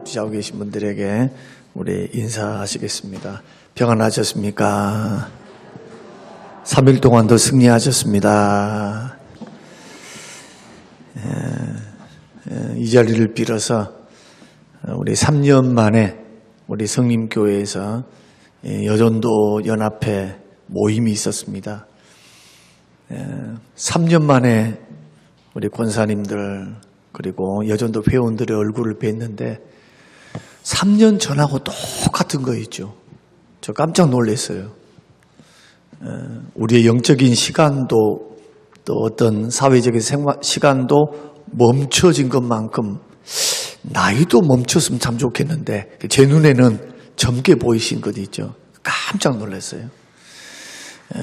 목지하고 계신 분들에게 우리 인사하시겠습니다. 평안하셨습니까? 3일 동안도 승리하셨습니다. 이 자리를 빌어서 우리 3년 만에 우리 성림교회에서 여전도 연합회 모임이 있었습니다. 3년 만에 우리 권사님들 그리고 여전도 회원들의 얼굴을 뵀는데 3년 전하고 똑같은 거 있죠. 저 깜짝 놀랐어요. 우리의 영적인 시간도 또 어떤 사회적인 시간도 멈춰진 것만큼 나이도 멈췄으면 참 좋겠는데 제 눈에는 젊게 보이신 것 있죠. 깜짝 놀랐어요.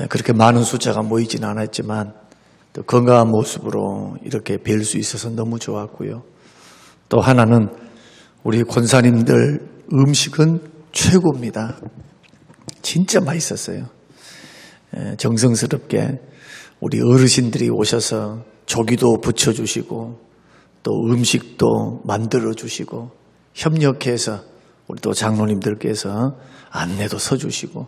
그렇게 많은 숫자가 모이진 않았지만 또 건강한 모습으로 이렇게 뵐 수 있어서 너무 좋았고요. 또 하나는 우리 권사님들 음식은 최고입니다. 진짜 맛있었어요. 정성스럽게 우리 어르신들이 오셔서 조기도 부쳐주시고 또 음식도 만들어주시고 협력해서 우리 또 장로님들께서 안내도 서주시고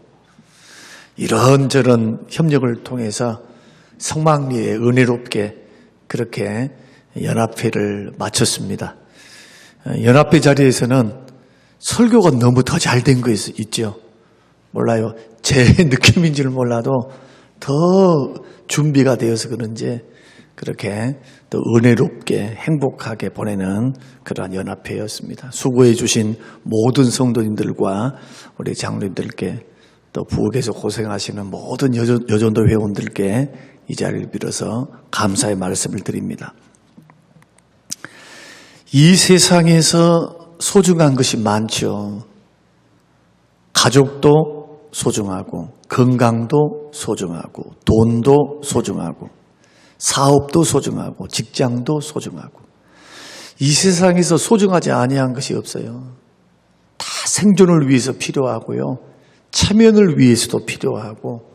이런저런 협력을 통해서 성막리에 은혜롭게 그렇게 연합회를 마쳤습니다. 연합회 자리에서는 설교가 너무 더 잘 된 거 있죠. 몰라요. 제 느낌인지는 몰라도 더 준비가 되어서 그런지 그렇게 또 은혜롭게 행복하게 보내는 그러한 연합회였습니다. 수고해 주신 모든 성도님들과 우리 장로님들께 또 부엌에서 고생하시는 모든 여전도 회원들께 이 자리를 빌어서 감사의 말씀을 드립니다. 이 세상에서 소중한 것이 많죠. 가족도 소중하고 건강도 소중하고 돈도 소중하고 사업도 소중하고 직장도 소중하고 이 세상에서 소중하지 아니한 것이 없어요. 다 생존을 위해서 필요하고요. 체면을 위해서도 필요하고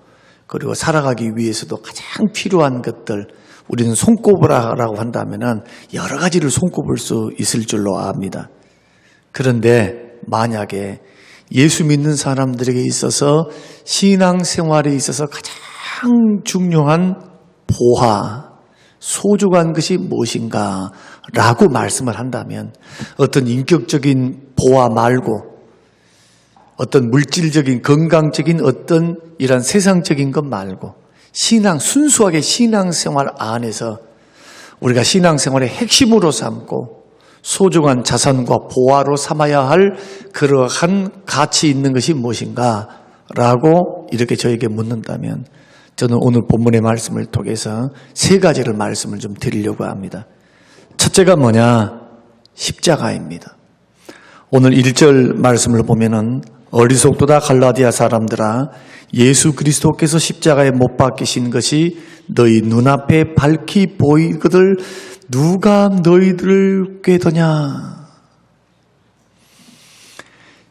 그리고 살아가기 위해서도 가장 필요한 것들 우리는 손꼽으라고 한다면 여러 가지를 손꼽을 수 있을 줄로 압니다. 그런데 만약에 예수 믿는 사람들에게 있어서 신앙생활에 있어서 가장 중요한 보화, 소중한 것이 무엇인가 라고 말씀을 한다면 어떤 인격적인 보화 말고 어떤 물질적인 건강적인 어떤 이런 세상적인 것 말고 순수하게 신앙생활 안에서 우리가 신앙생활의 핵심으로 삼고 소중한 자산과 보화로 삼아야 할 그러한 가치 있는 것이 무엇인가 라고 이렇게 저에게 묻는다면 저는 오늘 본문의 말씀을 통해서 세 가지를 말씀을 좀 드리려고 합니다. 첫째가 뭐냐? 십자가입니다. 오늘 1절 말씀을 보면은 어리석도다 갈라디아 사람들아 예수 그리스도께서 십자가에 못 박히신 것이 너희 눈앞에 밝히 보이거늘 누가 너희들을 꾀더냐.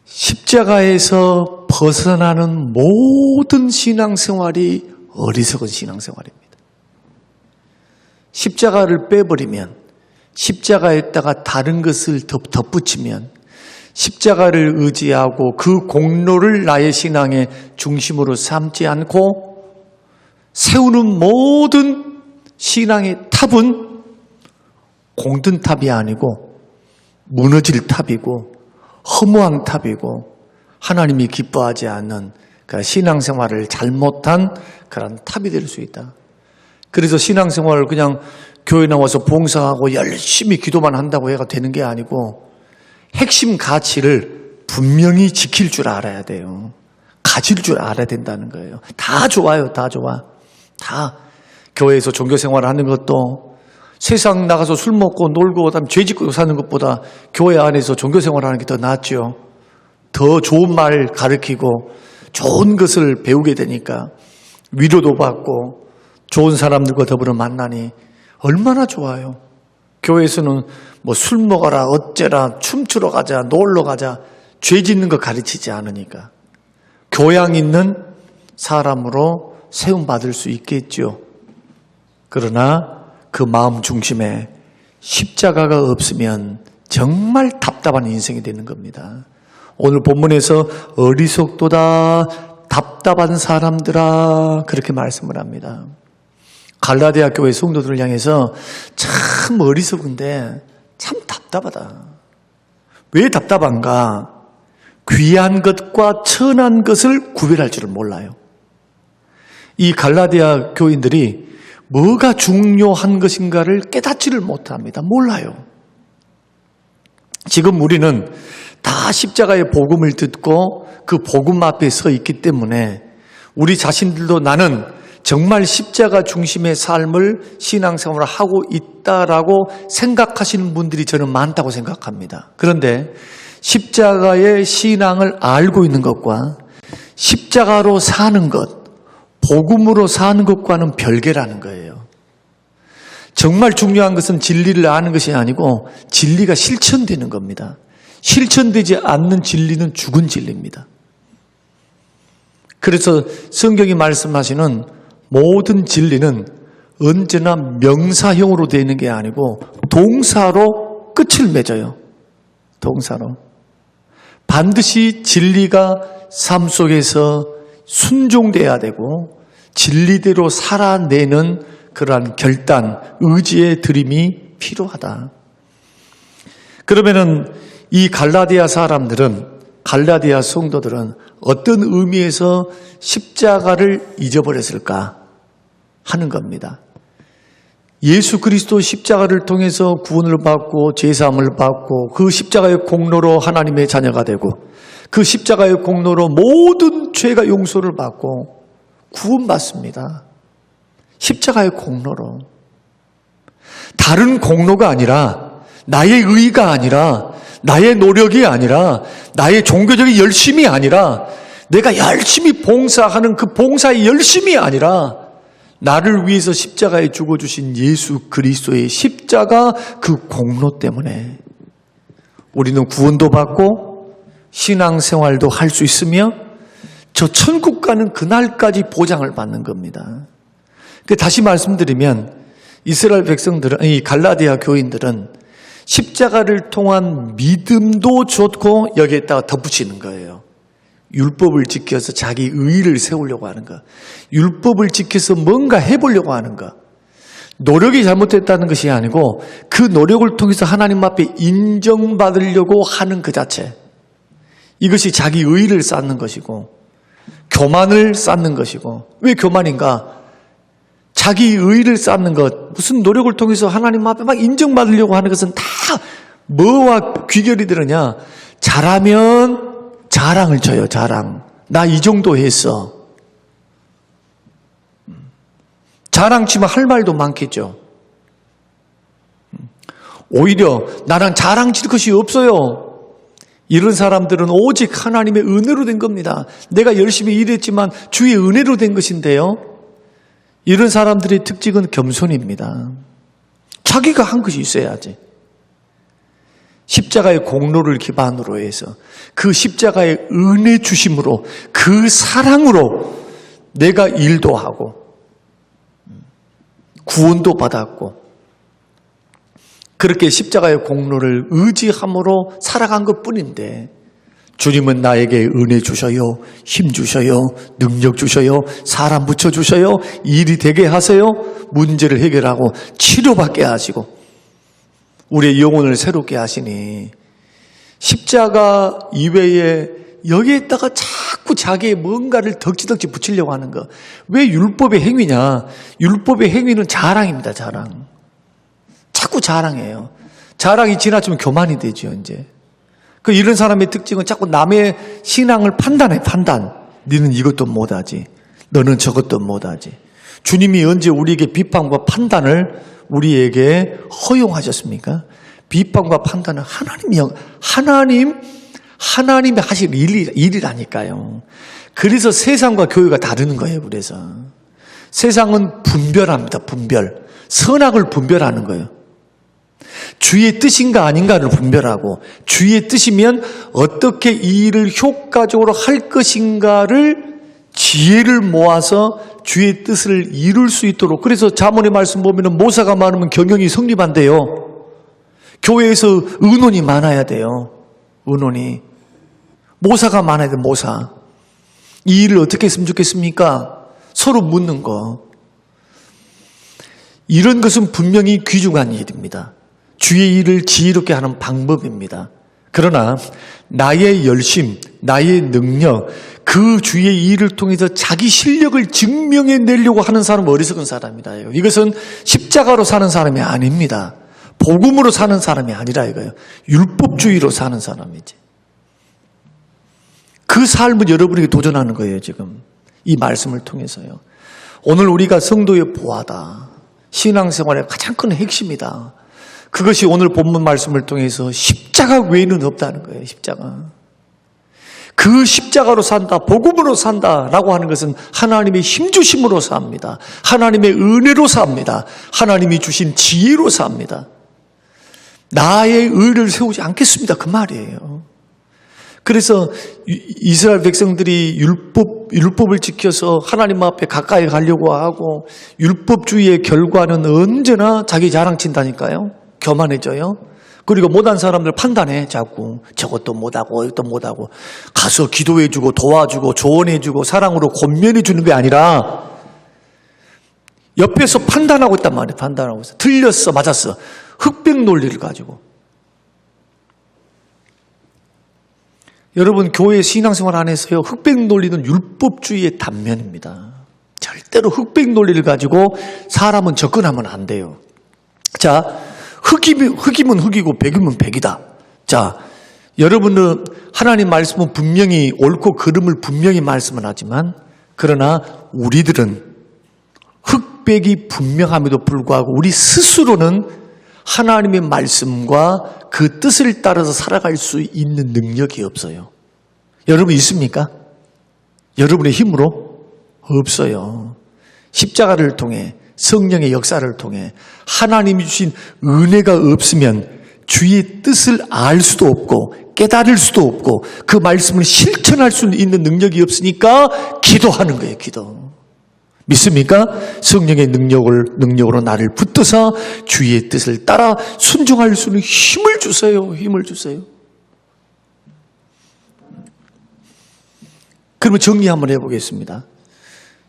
십자가에서 벗어나는 모든 신앙생활이 어리석은 신앙생활입니다. 십자가를 빼버리면 십자가에다가 다른 것을 덧붙이면 십자가를 의지하고 그 공로를 나의 신앙의 중심으로 삼지 않고 세우는 모든 신앙의 탑은 공든 탑이 아니고 무너질 탑이고 허무한 탑이고 하나님이 기뻐하지 않는 그 신앙생활을 잘못한 그런 탑이 될 수 있다. 그래서 신앙생활을 그냥 교회 나와서 봉사하고 열심히 기도만 한다고 해가 되는 게 아니고 핵심 가치를 분명히 지킬 줄 알아야 돼요. 가질 줄 알아야 된다는 거예요. 다 좋아요. 다 좋아. 다 교회에서 종교생활을 하는 것도 세상 나가서 술 먹고 놀고 그다음에 죄 짓고 사는 것보다 교회 안에서 종교생활을 하는 게 더 낫죠. 더 좋은 말 가르치고 좋은 것을 배우게 되니까 위로도 받고 좋은 사람들과 더불어 만나니 얼마나 좋아요. 교회에서는 뭐 술 먹어라 어째라 춤추러 가자 놀러 가자 죄 짓는 거 가르치지 않으니까 교양 있는 사람으로 세움받을 수 있겠죠. 그러나 그 마음 중심에 십자가가 없으면 정말 답답한 인생이 되는 겁니다. 오늘 본문에서 어리석도다 답답한 사람들아 그렇게 말씀을 합니다. 갈라디아 교회 성도들을 향해서 참 어리석은데 참 답답하다. 왜 답답한가? 귀한 것과 천한 것을 구별할 줄을 몰라요. 이 갈라디아 교인들이 뭐가 중요한 것인가를 깨닫지를 못합니다. 몰라요. 지금 우리는 다 십자가의 복음을 듣고 그 복음 앞에 서 있기 때문에 우리 자신들도 나는 정말 십자가 중심의 삶을 신앙생활을 하고 있다라고 생각하시는 분들이 저는 많다고 생각합니다. 그런데 십자가의 신앙을 알고 있는 것과 십자가로 사는 것, 복음으로 사는 것과는 별개라는 거예요. 정말 중요한 것은 진리를 아는 것이 아니고 진리가 실천되는 겁니다. 실천되지 않는 진리는 죽은 진리입니다. 그래서 성경이 말씀하시는 모든 진리는 언제나 명사형으로 되어 있는 게 아니고 동사로 끝을 맺어요. 동사로. 반드시 진리가 삶 속에서 순종돼야 되고 진리대로 살아내는 그러한 결단, 의지의 들임이 필요하다. 그러면은 이 갈라디아 사람들은, 갈라디아 성도들은 어떤 의미에서 십자가를 잊어버렸을까 하는 겁니다. 예수 그리스도 십자가를 통해서 구원을 받고 제사함을 받고 그 십자가의 공로로 하나님의 자녀가 되고 그 십자가의 공로로 모든 죄가 용서를 받고 구원받습니다. 십자가의 공로로. 다른 공로가 아니라 나의 의가 아니라 나의 노력이 아니라 나의 종교적인 열심이 아니라 내가 열심히 봉사하는 그 봉사의 열심이 아니라 나를 위해서 십자가에 죽어주신 예수 그리스도의 십자가 그 공로 때문에 우리는 구원도 받고 신앙생활도 할 수 있으며 저 천국 가는 그날까지 보장을 받는 겁니다. 다시 말씀드리면 이스라엘 백성들은, 이 갈라디아 교인들은 십자가를 통한 믿음도 좋고 여기에다가 덧붙이는 거예요. 율법을 지켜서 자기 의의를 세우려고 하는 것. 율법을 지켜서 뭔가 해보려고 하는 것. 노력이 잘못됐다는 것이 아니고 그 노력을 통해서 하나님 앞에 인정받으려고 하는 그 자체. 이것이 자기 의의를 쌓는 것이고 교만을 쌓는 것이고. 왜 교만인가? 자기 의의를 쌓는 것, 무슨 노력을 통해서 하나님 앞에 막 인정받으려고 하는 것은 다 뭐와 귀결이 되느냐? 잘하면 자랑을 쳐요, 자랑. 나 이 정도 했어. 자랑 치면 할 말도 많겠죠. 오히려 나는 자랑 칠 것이 없어요. 이런 사람들은 오직 하나님의 은혜로 된 겁니다. 내가 열심히 일했지만 주의 은혜로 된 것인데요. 이런 사람들의 특징은 겸손입니다. 자기가 한 것이 있어야지. 십자가의 공로를 기반으로 해서 그 십자가의 은혜 주심으로 그 사랑으로 내가 일도 하고 구원도 받았고 그렇게 십자가의 공로를 의지함으로 살아간 것뿐인데 주님은 나에게 은혜 주셔요, 힘 주셔요, 능력 주셔요, 사람 붙여주셔요, 일이 되게 하세요, 문제를 해결하고 치료받게 하시고 우리의 영혼을 새롭게 하시니 십자가 이외에 여기에다가 자꾸 자기의 뭔가를 덕지덕지 붙이려고 하는 거. 왜 율법의 행위냐? 율법의 행위는 자랑입니다, 자랑. 자꾸 자랑해요. 자랑이 지나치면 교만이 되죠, 이제. 이런 사람의 특징은 자꾸 남의 신앙을 판단해, 판단. 너는 이것도 못하지. 너는 저것도 못하지. 주님이 언제 우리에게 비판과 판단을 우리에게 허용하셨습니까? 비판과 판단은 하나님이 하실 일이라니까요. 그래서 세상과 교회가 다르는 거예요, 그래서. 세상은 분별합니다, 분별. 선악을 분별하는 거예요. 주의 뜻인가 아닌가를 분별하고 주의 뜻이면 어떻게 이 일을 효과적으로 할 것인가를 지혜를 모아서 주의 뜻을 이룰 수 있도록. 그래서 잠언의 말씀 보면 모사가 많으면 경영이 성립한대요. 교회에서 의논이 많아야 돼요. 의논이. 모사가 많아야 돼요. 모사. 이 일을 어떻게 했으면 좋겠습니까? 서로 묻는 거. 이런 것은 분명히 귀중한 일입니다. 주의 일을 지혜롭게 하는 방법입니다. 그러나 나의 열심, 나의 능력, 그 주의 일을 통해서 자기 실력을 증명해내려고 하는 사람은 어리석은 사람이다. 이것은 십자가로 사는 사람이 아닙니다. 복음으로 사는 사람이 아니라 이거예요. 율법주의로 사는 사람이지. 그 삶을 여러분에게 도전하는 거예요, 지금. 이 말씀을 통해서요. 오늘 우리가 성도의 보화다. 신앙생활의 가장 큰 핵심이다. 그것이 오늘 본문 말씀을 통해서 십자가 외에는 없다는 거예요, 십자가. 그 십자가로 산다, 복음으로 산다라고 하는 것은 하나님의 힘주심으로 삽니다. 하나님의 은혜로 삽니다. 하나님이 주신 지혜로 삽니다. 나의 의를 세우지 않겠습니다. 그 말이에요. 그래서 이스라엘 백성들이 율법을 지켜서 하나님 앞에 가까이 가려고 하고 율법주의의 결과는 언제나 자기 자랑친다니까요. 교만해져요. 그리고 못한 사람들 판단해 자꾸. 저것도 못하고 이것도 못하고. 가서 기도해주고 도와주고 조언해주고 사랑으로 권면해주는 게 아니라 옆에서 판단하고 있단 말이에요. 판단하고 있어. 틀렸어 맞았어. 흑백 논리를 가지고. 여러분 교회 신앙생활 안에서요. 흑백 논리는 율법주의의 단면입니다. 절대로 흑백 논리를 가지고 사람은 접근하면 안 돼요. 자, 흑이면 흑이고 백이면 백이다. 자, 여러분은 하나님 말씀은 분명히 옳고 그름을 분명히 말씀은 하지만 그러나 우리들은 흑백이 분명함에도 불구하고 우리 스스로는 하나님의 말씀과 그 뜻을 따라서 살아갈 수 있는 능력이 없어요. 여러분 있습니까? 여러분의 힘으로? 없어요. 십자가를 통해 성령의 역사를 통해 하나님이 주신 은혜가 없으면 주의 뜻을 알 수도 없고 깨달을 수도 없고 그 말씀을 실천할 수 있는 능력이 없으니까 기도하는 거예요. 기도. 믿습니까? 성령의 능력으로 나를 붙드사 주의 뜻을 따라 순종할 수 있는 힘을 주세요. 힘을 주세요. 그러면 정리 한번 해보겠습니다.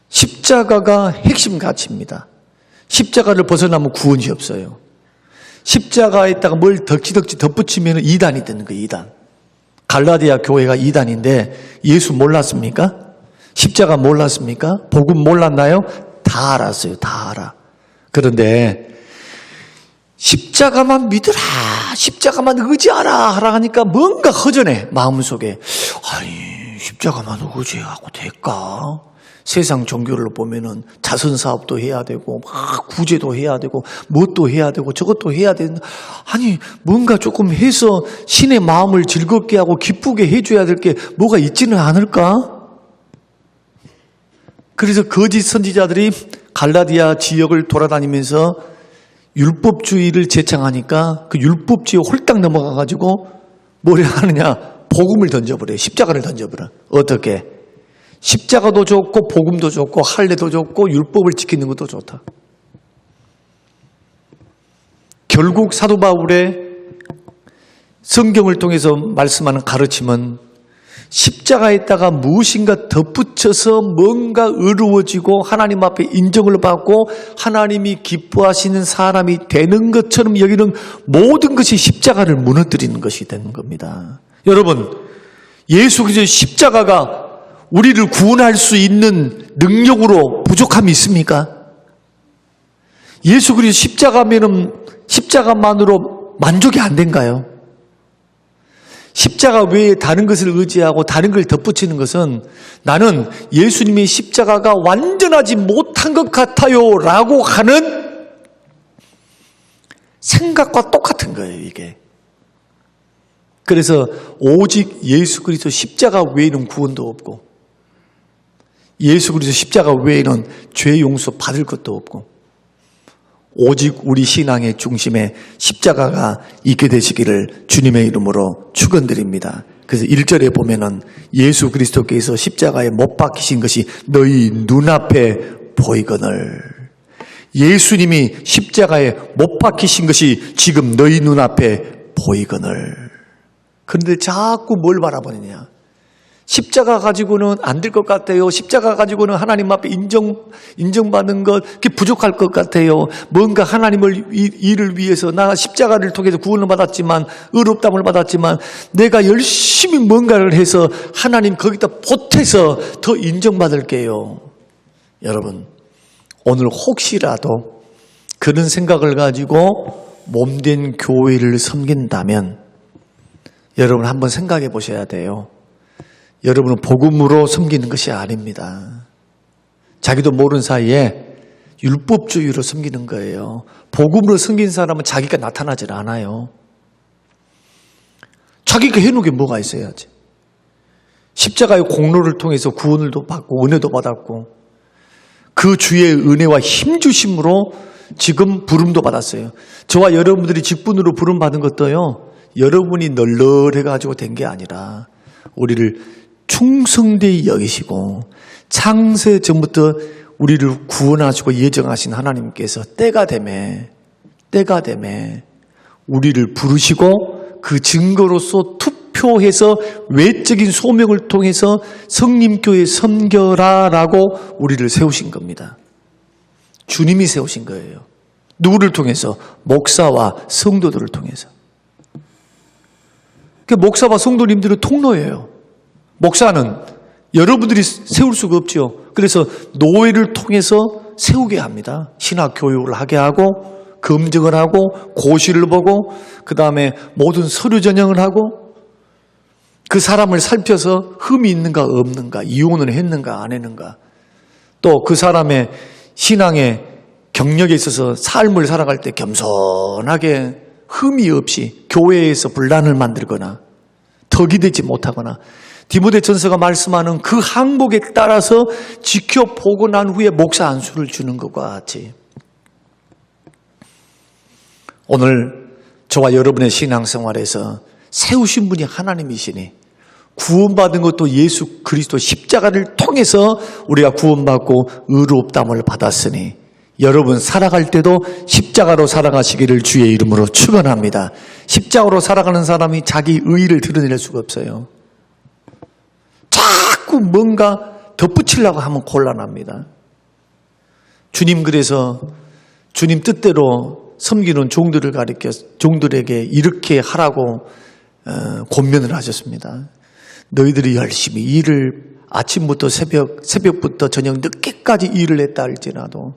십자가가 핵심 가치입니다. 십자가를 벗어나면 구원이 없어요. 십자가에다가 뭘 덕지덕지 덧붙이면 이단이 되는 거예요. 이단. 갈라디아 교회가 이단인데 예수 몰랐습니까? 십자가 몰랐습니까? 복음 몰랐나요? 다 알았어요. 다 알아. 그런데 십자가만 믿으라, 십자가만 의지하라 하라 하니까 뭔가 허전해. 마음속에. 아니 십자가만 의지하고 될까? 세상 종교를 보면은 자선 사업도 해야 되고 막 구제도 해야 되고 뭣도 해야 되고 저것도 해야 되는. 아니 뭔가 조금 해서 신의 마음을 즐겁게 하고 기쁘게 해줘야 될 게 뭐가 있지는 않을까? 그래서 거짓 선지자들이 갈라디아 지역을 돌아다니면서 율법주의를 제창하니까 그 율법주의에 홀딱 넘어가가지고 뭘 하느냐? 복음을 던져버려요. 십자가를 던져버려. 어떻게? 십자가도 좋고 복음도 좋고 할례도 좋고 율법을 지키는 것도 좋다. 결국 사도 바울의 성경을 통해서 말씀하는 가르침은 십자가에다가 무엇인가 덧붙여서 뭔가 의로워지고 하나님 앞에 인정을 받고 하나님이 기뻐하시는 사람이 되는 것처럼 여기는 모든 것이 십자가를 무너뜨리는 것이 되는 겁니다. 여러분, 예수 그리스도의 십자가가 우리를 구원할 수 있는 능력으로 부족함이 있습니까? 예수 그리스도 십자가만으로 만족이 안 된가요? 십자가 외에 다른 것을 의지하고 다른 걸 덧붙이는 것은 나는 예수님의 십자가가 완전하지 못한 것 같아요 라고 하는 생각과 똑같은 거예요, 이게. 그래서 오직 예수 그리스도 십자가 외에는 구원도 없고 예수 그리스도 십자가 외에는 죄 용서 받을 것도 없고 오직 우리 신앙의 중심에 십자가가 있게 되시기를 주님의 이름으로 축원드립니다. 그래서 1절에 보면은 예수 그리스도께서 십자가에 못 박히신 것이 너희 눈앞에 보이거늘. 예수님이 십자가에 못 박히신 것이 지금 너희 눈앞에 보이거늘. 그런데 자꾸 뭘 바라보느냐? 십자가 가지고는 안 될 것 같아요. 십자가 가지고는 하나님 앞에 인정받는 것 그게 부족할 것 같아요. 뭔가 하나님을 일을 위해서 나 십자가를 통해서 구원을 받았지만 의롭다함을 받았지만 내가 열심히 뭔가를 해서 하나님 거기다 보태서 더 인정받을게요. 여러분, 오늘 혹시라도 그런 생각을 가지고 몸된 교회를 섬긴다면 여러분 한번 생각해 보셔야 돼요. 여러분은 복음으로 섬기는 것이 아닙니다. 자기도 모르는 사이에 율법주의로 섬기는 거예요. 복음으로 섬긴 사람은 자기가 나타나질 않아요. 자기가 해놓은 게 뭐가 있어야지. 십자가의 공로를 통해서 구원을 받고 은혜도 받았고 그 주의 은혜와 힘주심으로 지금 부름도 받았어요. 저와 여러분들이 직분으로 부름 받은 것도요, 여러분이 널널해가지고 된 게 아니라 우리를 충성되이 여기시고 창세 전부터 우리를 구원하시고 예정하신 하나님께서 때가 되매 우리를 부르시고 그 증거로서 투표해서 외적인 소명을 통해서 성림교회 섬겨라라고 우리를 세우신 겁니다. 주님이 세우신 거예요. 누구를 통해서? 목사와 성도들을 통해서. 목사와 성도님들의 통로예요. 목사는 여러분들이 세울 수가 없죠. 그래서 노예를 통해서 세우게 합니다. 신학 교육을 하게 하고 검증을 하고 고시를 보고 그 다음에 모든 서류 전형을 하고 그 사람을 살펴서 흠이 있는가 없는가, 이혼을 했는가 안 했는가, 또 그 사람의 신앙의 경력에 있어서 삶을 살아갈 때 겸손하게 흠이 없이 교회에서 분란을 만들거나 덕이 되지 못하거나 디모데전서가 말씀하는 그 항목에 따라서 지켜보고 난 후에 목사 안수를 주는 것과 같이 오늘 저와 여러분의 신앙생활에서 세우신 분이 하나님이시니 구원받은 것도 예수 그리스도 십자가를 통해서 우리가 구원받고 의롭다함을 받았으니 여러분 살아갈 때도 십자가로 살아가시기를 주의 이름으로 축원합니다. 십자가로 살아가는 사람이 자기 의의를 드러낼 수가 없어요. 자꾸 뭔가 덧붙이려고 하면 곤란합니다. 주님 그래서 주님 뜻대로 섬기는 종들을 가리켜 종들에게 이렇게 하라고 권면을 하셨습니다. 너희들이 열심히 일을 아침부터 새벽부터 저녁 늦게까지 일을 했다 할지라도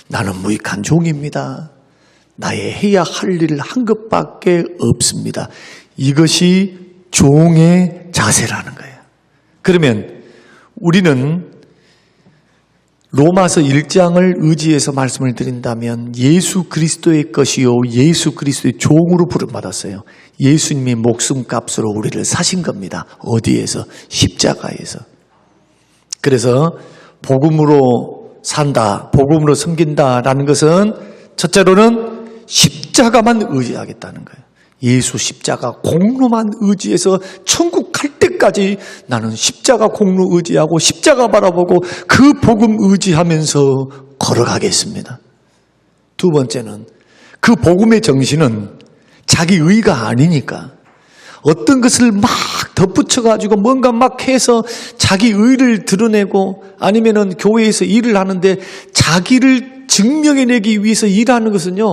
나는 무익한 종입니다. 나의 해야 할 일 한 것밖에 없습니다. 이것이 종의 자세라는 거예요. 그러면 우리는 로마서 1장을 의지해서 말씀을 드린다면 예수 그리스도의 것이요 예수 그리스도의 종으로 부름받았어요. 예수님이 목숨값으로 우리를 사신 겁니다. 어디에서? 십자가에서. 그래서 복음으로 산다, 복음으로 섬긴다라는 것은 첫째로는 십자가만 의지하겠다는 거예요. 예수 십자가 공로만 의지해서 천국 갈 때까지 나는 십자가 공로 의지하고 십자가 바라보고 그 복음 의지하면서 걸어가겠습니다. 두 번째는 그 복음의 정신은 자기 의가 아니니까 어떤 것을 막 덧붙여가지고 뭔가 막 해서 자기 의를 드러내고 아니면은 교회에서 일을 하는데 자기를 증명해내기 위해서 일하는 것은요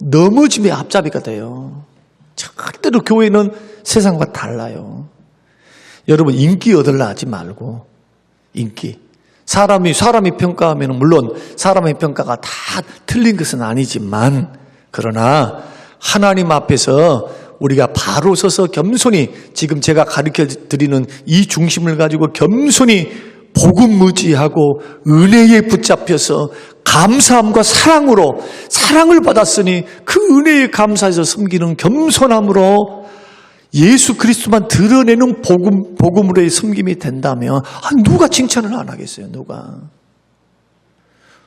넘어짐의 앞잡이가 돼요. 절대로 교회는 세상과 달라요. 여러분 인기 얻으려 하지 말고 인기. 사람이 평가하면 물론 사람의 평가가 다 틀린 것은 아니지만 그러나 하나님 앞에서 우리가 바로 서서 겸손히 지금 제가 가르쳐 드리는 이 중심을 가지고 겸손히 복음 의지하고 은혜에 붙잡혀서 감사함과 사랑으로 사랑을 받았으니 그 은혜에 감사해서 섬기는 겸손함으로 예수 그리스도만 드러내는 복음으로의 섬김이 된다면 누가 칭찬을 안 하겠어요?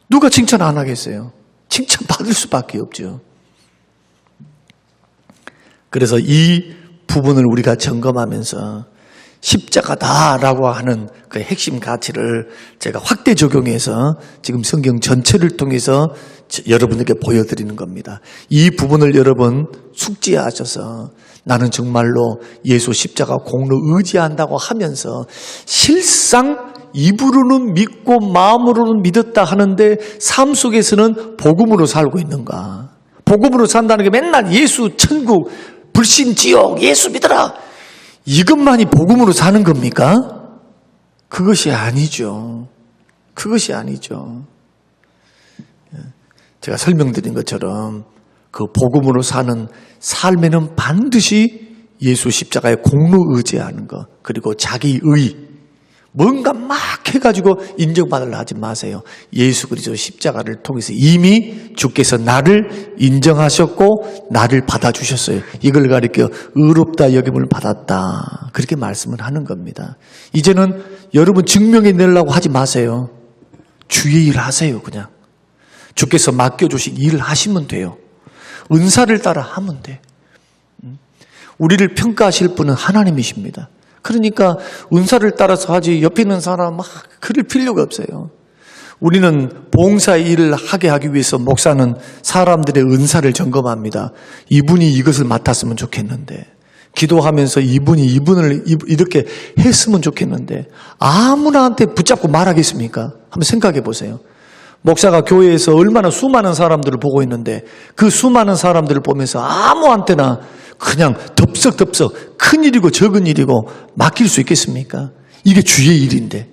누가 칭찬 안 하겠어요? 칭찬 받을 수밖에 없죠. 그래서 이 부분을 우리가 점검하면서 십자가다라고 하는 그 핵심 가치를 제가 확대 적용해서 지금 성경 전체를 통해서 여러분에게 보여드리는 겁니다. 이 부분을 여러분 숙지하셔서 나는 정말로 예수 십자가 공로 의지한다고 하면서 실상 입으로는 믿고 마음으로는 믿었다 하는데 삶 속에서는 복음으로 살고 있는가? 복음으로 산다는 게 맨날 예수 천국, 불신 지옥, 예수 믿어라. 이것만이 복음으로 사는 겁니까? 그것이 아니죠. 그것이 아니죠. 제가 설명드린 것처럼 그 복음으로 사는 삶에는 반드시 예수 십자가의 공로 의지하는 것, 그리고 자기 의, 뭔가 막 해가지고 인정받으려 하지 마세요. 예수 그리스도 십자가를 통해서 이미 주께서 나를 인정하셨고 나를 받아주셨어요. 이걸 가리켜 의롭다 여김을 받았다, 그렇게 말씀을 하는 겁니다. 이제는 여러분 증명해내려고 하지 마세요. 주의 일 하세요. 그냥 주께서 맡겨주신 일을 하시면 돼요. 은사를 따라 하면 돼. 우리를 평가하실 분은 하나님이십니다. 그러니까 은사를 따라서 하지 옆에 있는 사람 막 그럴 필요가 없어요. 우리는 봉사 일을 하게 하기 위해서 목사는 사람들의 은사를 점검합니다. 이분이 이것을 맡았으면 좋겠는데, 기도하면서 이분을 이렇게 했으면 좋겠는데, 아무나한테 붙잡고 말하겠습니까? 한번 생각해 보세요. 목사가 교회에서 얼마나 수많은 사람들을 보고 있는데 그 수많은 사람들을 보면서 아무한테나 그냥 덥석덥석 큰 일이고 적은 일이고 맡길 수 있겠습니까? 이게 주의 일인데.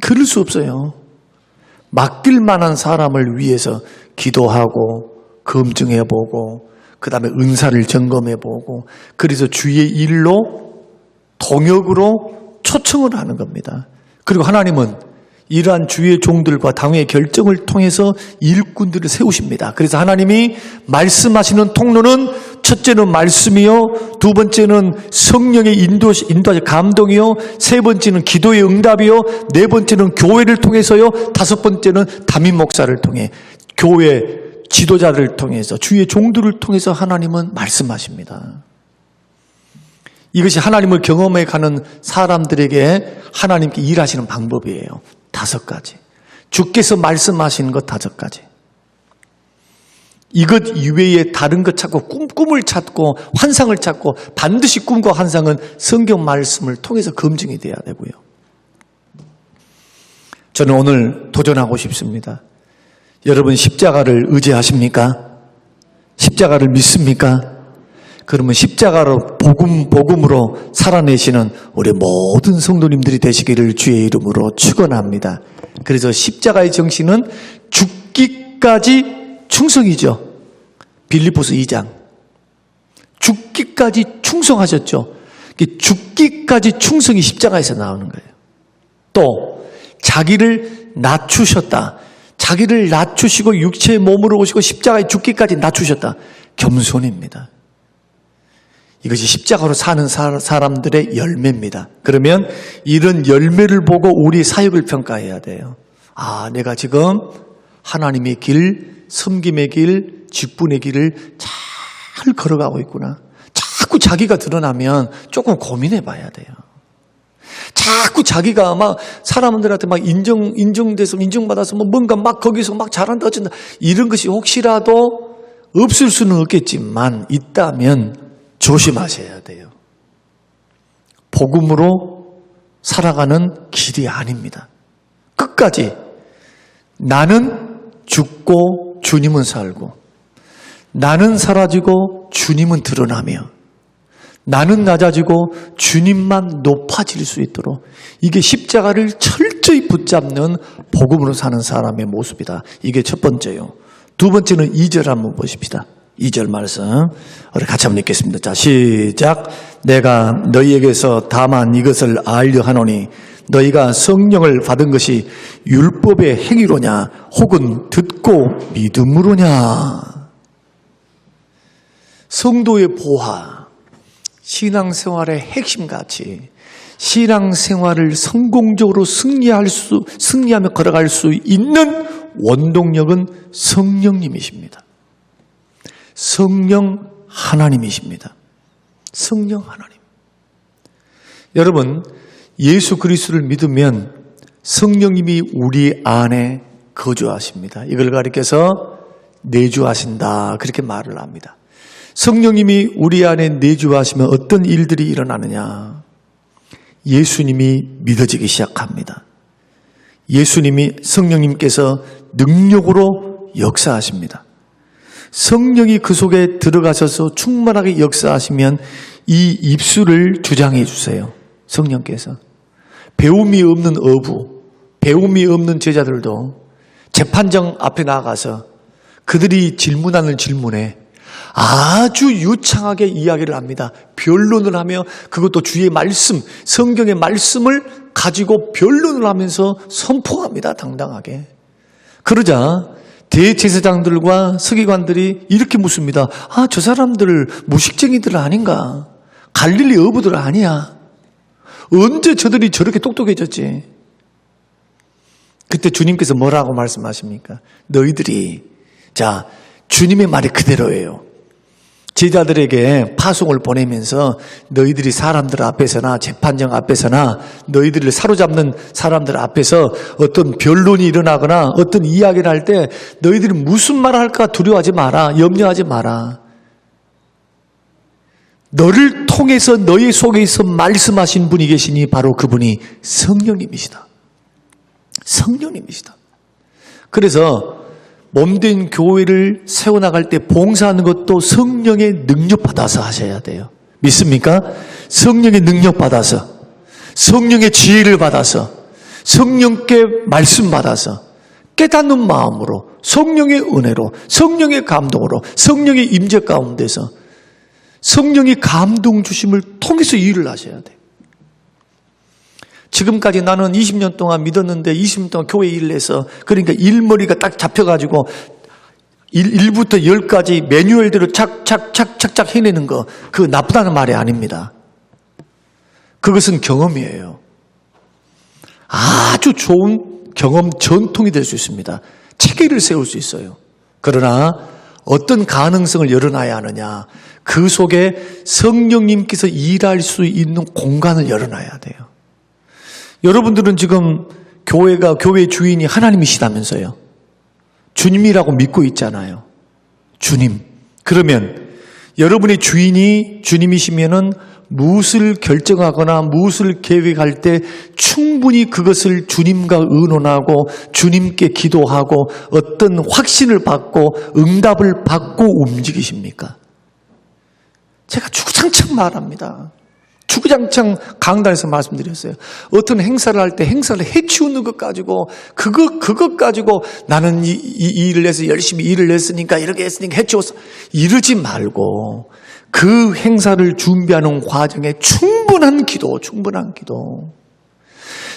그럴 수 없어요. 맡길 만한 사람을 위해서 기도하고 검증해보고 그 다음에 은사를 점검해보고 그래서 주의 일로 동역으로 초청을 하는 겁니다. 그리고 하나님은 이러한 주의 종들과 당의 결정을 통해서 일꾼들을 세우십니다. 그래서 하나님이 말씀하시는 통로는 첫째는 말씀이요, 두 번째는 성령의 인도의 감동이요, 세 번째는 기도의 응답이요, 네 번째는 교회를 통해서요, 다섯 번째는 담임 목사를 통해 교회 지도자를 통해서 주의 종들을 통해서 하나님은 말씀하십니다. 이것이 하나님을 경험해 가는 사람들에게 하나님께 일하시는 방법이에요. 5가지. 주께서 말씀하시는 것 5가지. 이것 이외에 다른 것 찾고 꿈을 찾고 환상을 찾고 반드시 꿈과 환상은 성경 말씀을 통해서 검증이 돼야 되고요. 저는 오늘 도전하고 싶습니다. 여러분 십자가를 의지하십니까? 십자가를 믿습니까? 그러면 십자가로 복음으로 살아내시는 우리 모든 성도님들이 되시기를 주의 이름으로 축원합니다. 그래서 십자가의 정신은 죽기까지 충성이죠. 빌립보서 2장. 죽기까지 충성하셨죠. 죽기까지 충성이 십자가에서 나오는 거예요. 또 자기를 낮추셨다. 자기를 낮추시고 육체의 몸으로 오시고 십자가에 죽기까지 낮추셨다. 겸손입니다. 이것이 십자가로 사는 사람들의 열매입니다. 그러면 이런 열매를 보고 우리 사역을 평가해야 돼요. 아, 내가 지금 하나님의 길, 섬김의 길, 직분의 길을 잘 걸어가고 있구나. 자꾸 자기가 드러나면 조금 고민해 봐야 돼요. 자꾸 자기가 막 사람들한테 막 인정돼서 인정받아서 뭔가 막 거기서 막 잘한다 어쩐다 이런 것이 혹시라도 없을 수는 없겠지만 있다면 조심하셔야 돼요. 복음으로 살아가는 길이 아닙니다. 끝까지 나는 죽고 주님은 살고, 나는 사라지고 주님은 드러나며, 나는 낮아지고 주님만 높아질 수 있도록, 이게 십자가를 철저히 붙잡는 복음으로 사는 사람의 모습이다. 이게 첫 번째요. 두 번째는 2절 한번 보십시다. 2절 말씀 우리 같이 한번 읽겠습니다. 자, 시작. 내가 너희에게서 다만 이것을 알려 하노니 너희가 성령을 받은 것이 율법의 행위로냐 혹은 듣고 믿음으로냐. 성도의 보화, 신앙생활의 핵심 가치, 신앙생활을 성공적으로 승리하며 걸어갈 수 있는 원동력은 성령님이십니다. 성령 하나님이십니다. 성령 하나님. 여러분, 예수 그리스도를 믿으면 성령님이 우리 안에 거주하십니다. 이걸 가리켜서 내주하신다, 그렇게 말을 합니다. 성령님이 우리 안에 내주하시면 어떤 일들이 일어나느냐? 예수님이 믿어지기 시작합니다. 예수님이, 성령님께서 능력으로 역사하십니다. 성령이 그 속에 들어가셔서 충만하게 역사하시면 이 입술을 주장해 주세요. 성령께서. 배움이 없는 어부, 배움이 없는 제자들도 재판장 앞에 나가서 그들이 질문하는 질문에 아주 유창하게 이야기를 합니다. 변론을 하며 그것도 주의 말씀, 성경의 말씀을 가지고 변론을 하면서 선포합니다. 당당하게. 그러자 대제사장들과 서기관들이 이렇게 묻습니다. 아, 저 사람들 무식쟁이들 아닌가? 갈릴리 어부들 아니야? 언제 저들이 저렇게 똑똑해졌지? 그때 주님께서 뭐라고 말씀하십니까? 너희들이, 자, 주님의 말이 그대로예요. 제자들에게 파송을 보내면서 너희들이 사람들 앞에서나 재판장 앞에서나 너희들을 사로잡는 사람들 앞에서 어떤 변론이 일어나거나 어떤 이야기를 할 때 너희들이 무슨 말을 할까 두려워하지 마라. 염려하지 마라. 너를 통해서 너희 속에서 말씀하신 분이 계시니 바로 그분이 성령님이시다. 성령님이시다. 그래서 몸된 교회를 세워나갈 때 봉사하는 것도 성령의 능력 받아서 하셔야 돼요. 믿습니까? 성령의 능력 받아서, 성령의 지혜를 받아서, 성령께 말씀 받아서 깨닫는 마음으로, 성령의 은혜로, 성령의 감동으로, 성령의 임재 가운데서 성령이 감동 주심을 통해서 일을 하셔야 돼요. 지금까지 나는 20년 동안 믿었는데 20년 동안 교회 일을 해서, 그러니까 일머리가 딱 잡혀가지고 1부터 10까지 매뉴얼대로 착착착착착 해내는 거, 그거 나쁘다는 말이 아닙니다. 그것은 경험이에요. 아주 좋은 경험 전통이 될 수 있습니다. 체계를 세울 수 있어요. 그러나 어떤 가능성을 열어놔야 하느냐? 그 속에 성령님께서 일할 수 있는 공간을 열어놔야 돼요. 여러분들은 지금 교회가, 교회 주인이 하나님이시다면서요. 주님이라고 믿고 있잖아요. 주님. 그러면 여러분의 주인이 주님이시면은 무엇을 결정하거나 무엇을 계획할 때 충분히 그것을 주님과 의논하고 주님께 기도하고 어떤 확신을 받고 응답을 받고 움직이십니까? 제가 주구장창 말합니다. 주구장창 강단에서 말씀드렸어요. 어떤 행사를 할 때 행사를 해치우는 것 가지고 그것 가지고 나는 이 일을 해서 열심히 일을 했으니까 이렇게 했으니까 해치웠어. 이러지 말고 그 행사를 준비하는 과정에 충분한 기도.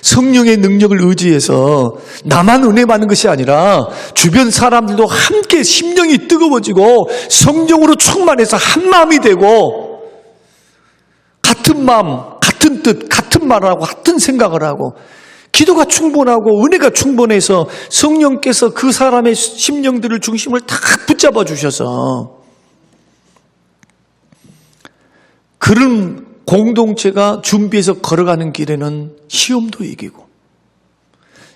성령의 능력을 의지해서 나만 은혜 받는 것이 아니라 주변 사람들도 함께 심령이 뜨거워지고 성령으로 충만해서 한 마음이 되고 같은 마음, 같은 뜻, 같은 말을 하고 같은 생각을 하고 기도가 충분하고 은혜가 충분해서 성령께서 그 사람의 심령들을 중심을 다 붙잡아 주셔서 그런 공동체가 준비해서 걸어가는 길에는 시험도 이기고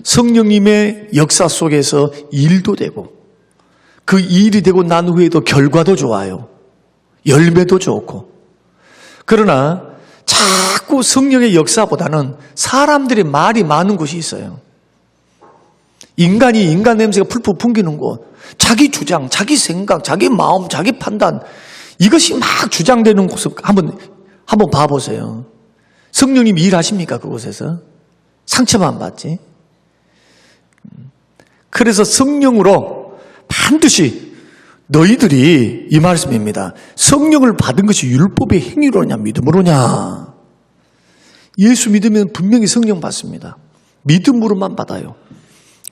성령님의 역사 속에서 일도 되고 그 일이 되고 난 후에도 결과도 좋아요. 열매도 좋고. 그러나 자꾸 성령의 역사보다는 사람들의 말이 많은 곳이 있어요. 인간이 인간 냄새가 풀풀 풍기는 곳, 자기 주장, 자기 생각, 자기 마음, 자기 판단, 이것이 막 주장되는 곳을 한번 봐보세요. 성령님 일하십니까? 그곳에서? 상처만 받지. 그래서 성령으로 반드시 너희들이, 이 말씀입니다. 성령을 받은 것이 율법의 행위로냐 믿음으로냐. 예수 믿으면 분명히 성령 받습니다. 믿음으로만 받아요.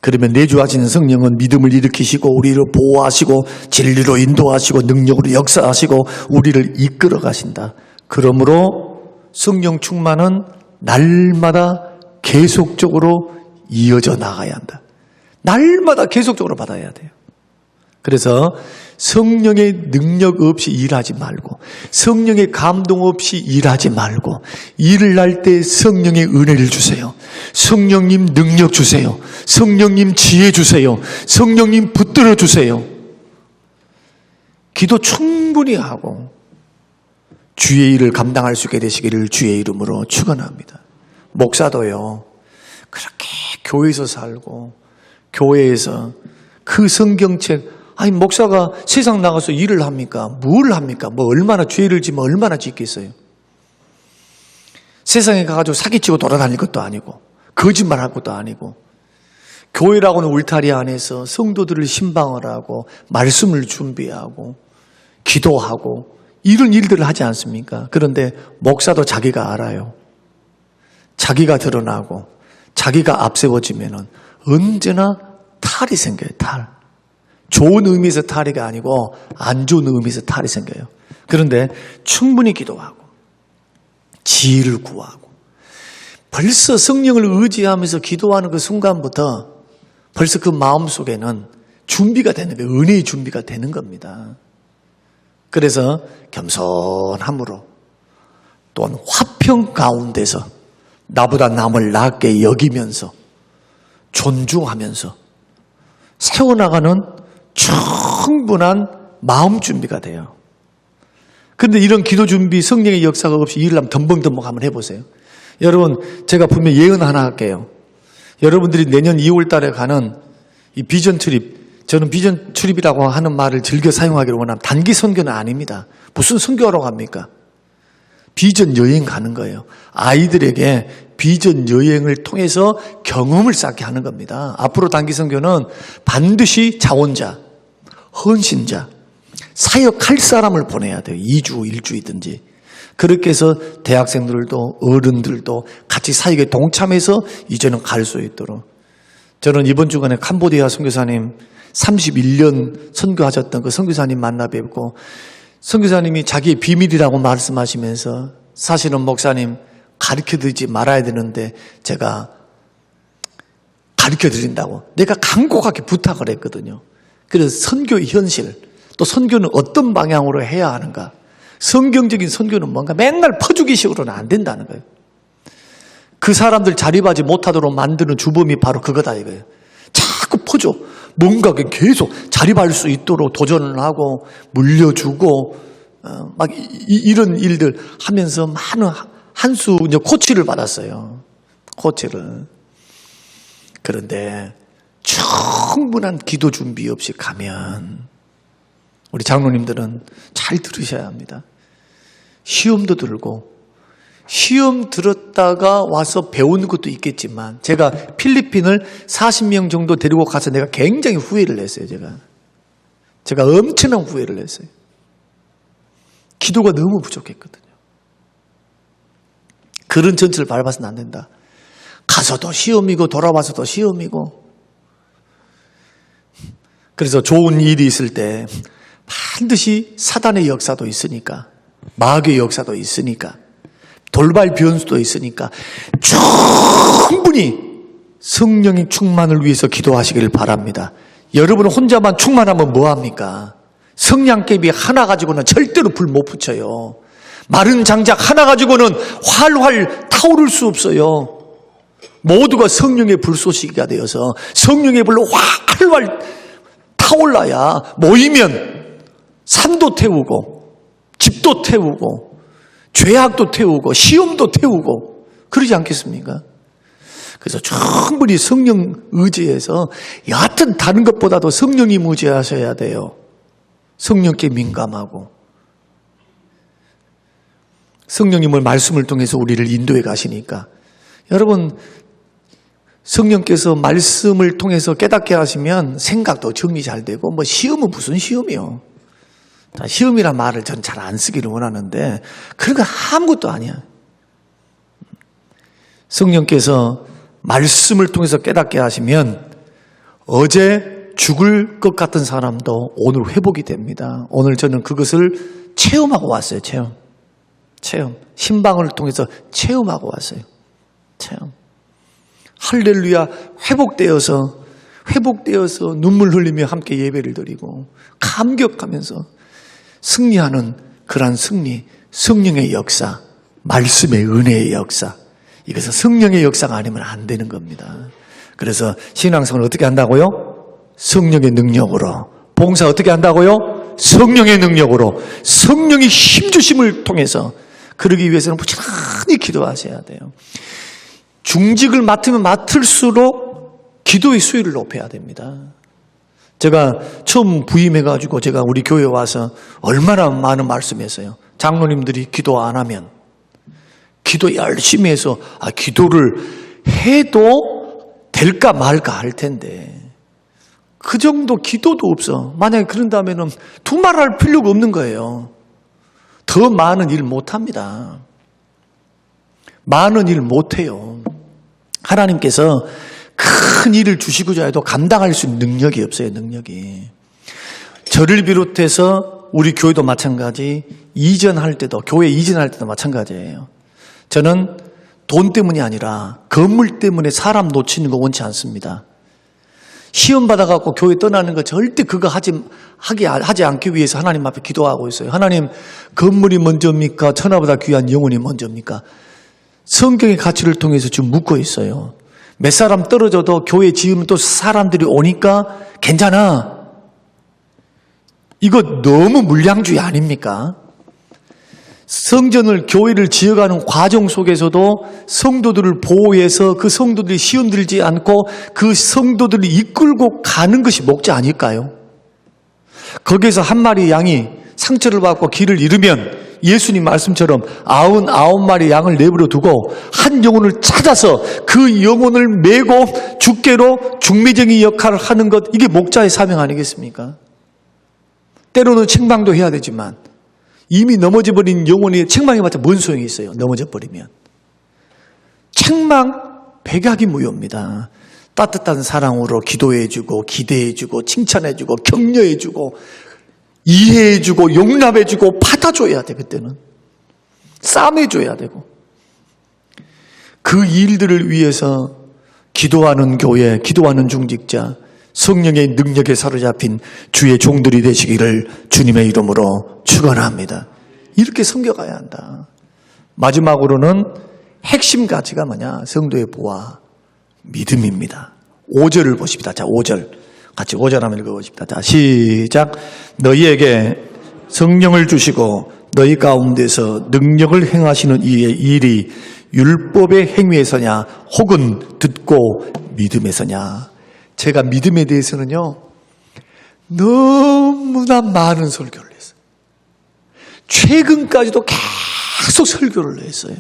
그러면 내주하시는 성령은 믿음을 일으키시고 우리를 보호하시고 진리로 인도하시고 능력으로 역사하시고 우리를 이끌어 가신다. 그러므로 성령 충만은 날마다 계속적으로 이어져 나가야 한다. 날마다 계속적으로 받아야 돼요. 그래서 성령의 능력 없이 일하지 말고, 성령의 감동 없이 일하지 말고, 일을 할 때 성령의 은혜를 주세요. 성령님 능력 주세요. 성령님 지혜 주세요. 성령님 붙들어 주세요. 기도 충분히 하고 주의 일을 감당할 수 있게 되시기를 주의 이름으로 축원합니다. 목사도요, 그렇게 교회에서 살고 교회에서 그 성경책, 아니 목사가 세상 나가서 일을 합니까? 뭘 합니까? 뭐 얼마나 죄를 지면 얼마나 짓겠어요? 세상에 가가지고 사기치고 돌아다닐 것도 아니고 거짓말할 것도 아니고, 교회라고는 울타리 안에서 성도들을 신방을 하고 말씀을 준비하고 기도하고 이런 일들을 하지 않습니까? 그런데 목사도 자기가 알아요. 자기가 드러나고 자기가 앞세워지면은 언제나 탈이 생겨요. 탈. 좋은 의미에서 탈이 아니고 안 좋은 의미에서 탈이 생겨요. 그런데 충분히 기도하고 지혜를 구하고 벌써 성령을 의지하면서 기도하는 그 순간부터 벌써 그 마음속에는 준비가 되는 거예요. 은혜의 준비가 되는 겁니다. 그래서 겸손함으로 또한 화평 가운데서 나보다 남을 낮게 여기면서 존중하면서 세워나가는 충분한 마음 준비가 돼요. 그런데 이런 기도 준비, 성령의 역사가 없이 일을 하면 덤벙덤벙 한번 해보세요. 여러분, 제가 분명히 예언 하나 할게요. 여러분들이 내년 2월 달에 가는 이 비전 트립, 저는 비전 트립이라고 하는 말을 즐겨 사용하기를 원합니다. 단기 선교는 아닙니다. 무슨 선교하러 갑니까? 비전 여행 가는 거예요. 아이들에게 비전 여행을 통해서 경험을 쌓게 하는 겁니다. 앞으로 단기 선교는 반드시 자원자, 헌신자, 사역할 사람을 보내야 돼요. 2주, 1주이든지. 그렇게 해서 대학생들도 어른들도 같이 사역에 동참해서 이제는 갈 수 있도록. 저는 이번 주간에 캄보디아 선교사님 31년 선교하셨던 그 선교사님 만나 뵙고, 선교사님이 자기의 비밀이라고 말씀하시면서 사실은 목사님 가르쳐드리지 말아야 되는데 제가 가르쳐드린다고 내가 간곡하게 부탁을 했거든요. 그래서 선교의 현실, 또 선교는 어떤 방향으로 해야 하는가, 성경적인 선교는 뭔가 맨날 퍼주기식으로는 안 된다는 거예요. 그 사람들 자립하지 못하도록 만드는 주범이 바로 그거다 이거예요. 자꾸 퍼줘. 뭔가 계속 자립할 수 있도록 도전을 하고 물려주고 막 이런 일들 하면서 많은 한 수 이제 코치를 받았어요. 코치를. 그런데 충분한 기도 준비 없이 가면 우리 장로님들은 잘 들으셔야 합니다. 시험도 들고, 시험 들었다가 와서 배우는 것도 있겠지만, 제가 필리핀을 40명 정도 데리고 가서 내가 굉장히 후회를 했어요. 제가 엄청난 후회를 했어요. 기도가 너무 부족했거든요. 그런 전철을 밟아서는 안 된다. 가서도 시험이고 돌아와서도 시험이고. 그래서 좋은 일이 있을 때 반드시 사단의 역사도 있으니까, 마귀의 역사도 있으니까, 돌발 변수도 있으니까 충분히 성령의 충만을 위해서 기도하시길 바랍니다. 여러분은 혼자만 충만하면 뭐합니까? 성냥개비 하나 가지고는 절대로 불 못 붙여요. 마른 장작 하나 가지고는 활활 타오를 수 없어요. 모두가 성령의 불쏘시개가 되어서 성령의 불로 활활 타올라야 모이면 산도 태우고 집도 태우고 죄악도 태우고 시험도 태우고 그러지 않겠습니까? 그래서 충분히 성령 의지해서 여하튼 다른 것보다도 성령님 의지하셔야 돼요. 성령께 민감하고 성령님을 말씀을 통해서 우리를 인도해 가시니까, 여러분 성령께서 말씀을 통해서 깨닫게 하시면 생각도 정리 잘 되고, 뭐 시험은 무슨 시험이요. 시험이란 말을 저는 잘 안 쓰기를 원하는데 그런 건 아무것도 아니야. 성령께서 말씀을 통해서 깨닫게 하시면 어제 죽을 것 같은 사람도 오늘 회복이 됩니다. 오늘 저는 그것을 체험하고 왔어요. 체험. 신방을 통해서 체험하고 왔어요. 체험. 할렐루야, 회복되어서 회복되어서 눈물 흘리며 함께 예배를 드리고 감격하면서 승리하는 그러한 승리, 성령의 역사, 말씀의 은혜의 역사, 이것은 성령의 역사가 아니면 안 되는 겁니다. 그래서 신앙생활을 어떻게 한다고요? 성령의 능력으로. 봉사 어떻게 한다고요? 성령의 능력으로. 성령의 힘주심을 통해서. 그러기 위해서는 부지런히 기도하셔야 돼요. 중직을 맡으면 맡을수록 기도의 수위를 높여야 됩니다. 제가 처음 부임해가지고 제가 우리 교회에 와서 얼마나 많은 말씀했어요. 장로님들이 기도 안 하면 기도 열심히 해서 기도를 해도 될까 말까 할 텐데 그 정도 기도도 없어. 만약에 그런다면 두말할 필요가 없는 거예요. 더 많은 일 못합니다. 많은 일 못해요. 하나님께서 큰 일을 주시고자 해도 감당할 수 있는 능력이 없어요. 능력이. 저를 비롯해서 우리 교회도 마찬가지, 이전할 때도, 교회 이전할 때도 마찬가지예요. 저는 돈 때문이 아니라 건물 때문에 사람 놓치는 거 원치 않습니다. 시험 받아갖고 교회 떠나는 거 절대 그거 하지 않기 위해서 하나님 앞에 기도하고 있어요. 하나님, 건물이 먼저입니까? 천하보다 귀한 영혼이 먼저입니까? 성경의 가치를 통해서 지금 묻고 있어요. 몇 사람 떨어져도 교회 지으면 또 사람들이 오니까 괜찮아. 이거 너무 물량주의 아닙니까? 성전을, 교회를 지어가는 과정 속에서도 성도들을 보호해서 그 성도들이 시험 들지 않고 그 성도들이 이끌고 가는 것이 목자 아닐까요? 거기에서 한 마리 양이 상처를 받고 길을 잃으면 예수님 말씀처럼 99마리 양을 내버려 두고 한 영혼을 찾아서 그 영혼을 메고 주께로 중매쟁이 역할을 하는 것, 이게 목자의 사명 아니겠습니까? 때로는 책망도 해야 되지만 이미 넘어져버린 영혼이 책망해봤자 뭔 소용이 있어요? 넘어져버리면. 책망 백약이 무효입니다. 따뜻한 사랑으로 기도해주고 기대해주고 칭찬해주고 격려해주고 이해해주고 용납해주고 받아줘야 돼. 그때는 싸매줘야 되고, 그 일들을 위해서 기도하는 교회, 기도하는 중직자, 성령의 능력에 사로잡힌 주의 종들이 되시기를 주님의 이름으로 축원합니다. 이렇게 섬겨가야 한다. 마지막으로는 핵심 가치가 뭐냐? 성도의 보아, 믿음입니다. 5절을 보십니다. 자, 5절. 같이 5절 한번 읽어보십니다. 자, 시작. 너희에게 성령을 주시고 너희 가운데서 능력을 행하시는 이의 일이 율법의 행위에서냐 혹은 듣고 믿음에서냐. 제가 믿음에 대해서는요, 너무나 많은 설교를 했어요. 최근까지도 계속 설교를 했어요.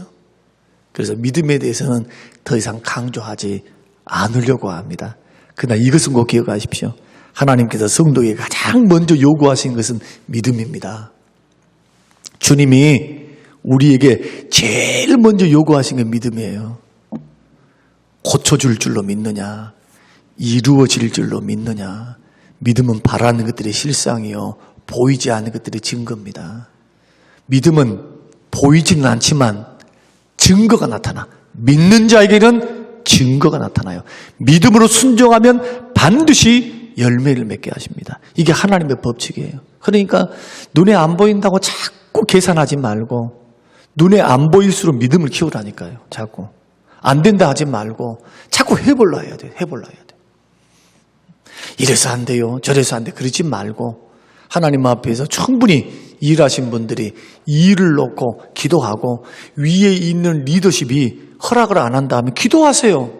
그래서 믿음에 대해서는 더 이상 강조하지 않으려고 합니다. 그러나 이것은 꼭 기억하십시오. 하나님께서 성도에게 가장 먼저 요구하신 것은 믿음입니다. 주님이 우리에게 제일 먼저 요구하신 건 믿음이에요. 고쳐줄 줄로 믿느냐, 이루어질 줄로 믿느냐. 믿음은 바라는 것들의 실상이요, 보이지 않는 것들의 증거입니다. 믿음은 보이지는 않지만 증거가 나타나. 믿는 자에게는 증거가 나타나요. 믿음으로 순종하면 반드시 열매를 맺게 하십니다. 이게 하나님의 법칙이에요. 그러니까 눈에 안 보인다고 자꾸 계산하지 말고 눈에 안 보일수록 믿음을 키우라니까요. 자꾸 안 된다 하지 말고 자꾸 해볼라 해야 돼요. 해볼라 해야 돼요. 이래서 안 돼요, 저래서 안 돼, 그러지 말고 하나님 앞에서 충분히 일하신 분들이 일을 놓고 기도하고, 위에 있는 리더십이 허락을 안 한다 하면 기도하세요.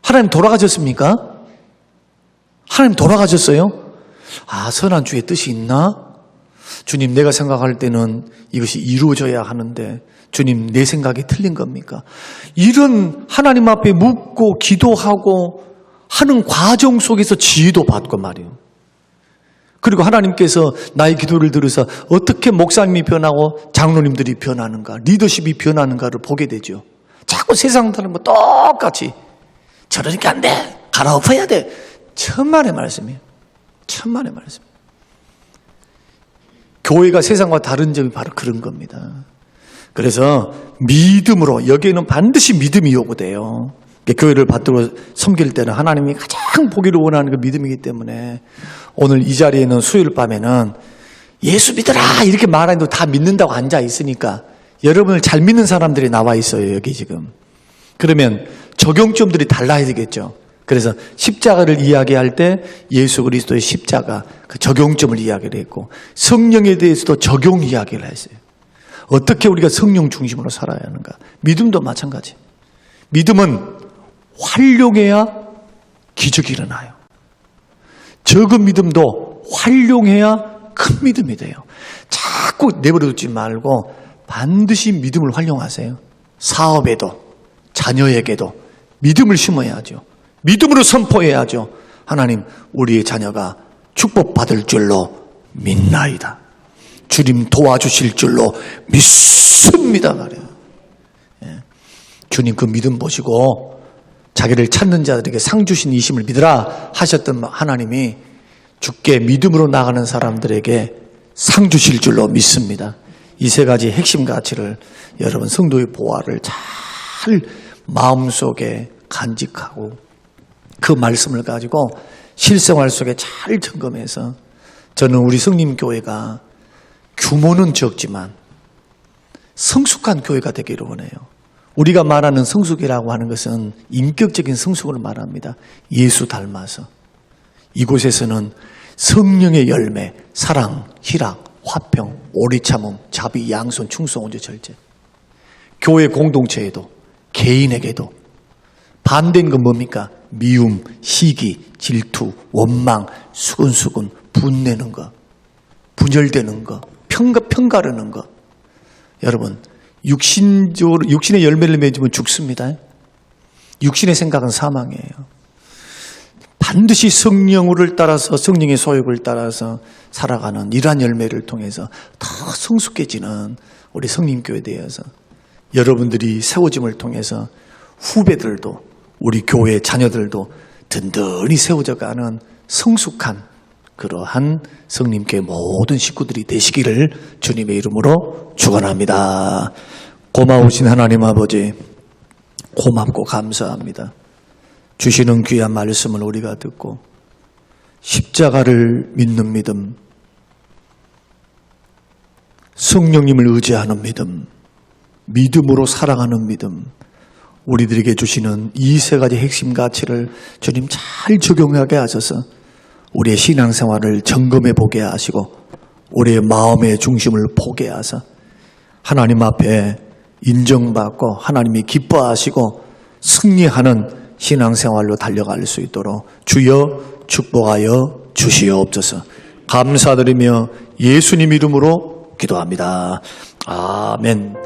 하나님 돌아가셨습니까? 하나님 돌아가셨어요? 선한 주의 뜻이 있나? 주님, 내가 생각할 때는 이것이 이루어져야 하는데 주님, 내 생각이 틀린 겁니까? 이런 하나님 앞에 묻고 기도하고 하는 과정 속에서 지혜도 받고 말이에요. 그리고 하나님께서 나의 기도를 들으사 어떻게 목사님이 변하고 장로님들이 변하는가, 리더십이 변하는가를 보게 되죠. 자꾸 세상 사는 거 똑같이 저러니까 안 돼, 갈아엎어야 돼. 천만의 말씀이에요. 천만의 말씀. 교회가 세상과 다른 점이 바로 그런 겁니다. 그래서 믿음으로, 여기에는 반드시 믿음이 요구돼요. 교회를 받들고 섬길 때는 하나님이 가장 보기를 원하는 그 믿음이기 때문에 오늘 이 자리에 있는 수요일 밤에는 예수 믿어라 이렇게 말하는데 다 믿는다고 앉아 있으니까 여러분을 잘 믿는 사람들이 나와 있어요. 여기 지금. 그러면 적용점들이 달라야 되겠죠. 그래서 십자가를 이야기할 때 예수 그리스도의 십자가 그 적용점을 이야기를 했고 성령에 대해서도 적용 이야기를 했어요. 어떻게 우리가 성령 중심으로 살아야 하는가. 믿음도 마찬가지. 믿음은 활용해야 기적이 일어나요. 적은 믿음도 활용해야 큰 믿음이 돼요. 자꾸 내버려두지 말고 반드시 믿음을 활용하세요. 사업에도 자녀에게도 믿음을 심어야죠. 믿음으로 선포해야죠. 하나님 우리의 자녀가 축복받을 줄로 믿나이다. 주님 도와주실 줄로 믿습니다 말이에요. 주님 그 믿음 보시고 자기를 찾는 자들에게 상 주신 이심을 믿으라 하셨던 하나님이 주께 믿음으로 나가는 사람들에게 상 주실 줄로 믿습니다. 이 세 가지 핵심 가치를 여러분 성도의 보화를 잘 마음속에 간직하고 그 말씀을 가지고 실생활 속에 잘 점검해서 저는 우리 성림교회가 규모는 적지만 성숙한 교회가 되기를 원해요. 우리가 말하는 성숙이라고 하는 것은 인격적인 성숙을 말합니다. 예수 닮아서. 이곳에서는 성령의 열매, 사랑, 희락, 화평, 오래 참음, 자비, 양손, 충성, 온유, 절제. 교회 공동체에도 개인에게도 반대인 건 뭡니까? 미움, 시기, 질투, 원망, 수근수근, 분내는 거, 분열되는 거, 편가르는 거. 여러분, 육신의 열매를 맺으면 죽습니다. 육신의 생각은 사망이에요. 반드시 성령을 따라서 성령의 소욕을 따라서 살아가는 이러한 열매를 통해서 더 성숙해지는 우리 성림교회에 대해서 여러분들이 세워짐을 통해서 후배들도 우리 교회 자녀들도 든든히 세워져가는 성숙한 그러한 성림교회 모든 식구들이 되시기를 주님의 이름으로 축원합니다. 고마우신 하나님 아버지 고맙고 감사합니다. 주시는 귀한 말씀을 우리가 듣고 십자가를 믿는 믿음, 성령님을 의지하는 믿음, 믿음으로 살아가는 믿음, 우리들에게 주시는 이 세 가지 핵심 가치를 주님 잘 적용하게 하셔서 우리의 신앙생활을 점검해 보게 하시고 우리의 마음의 중심을 보게 하사 하나님 앞에 인정받고 하나님이 기뻐하시고 승리하는 신앙생활로 달려갈 수 있도록 주여 축복하여 주시옵소서. 감사드리며 예수님 이름으로 기도합니다. 아멘.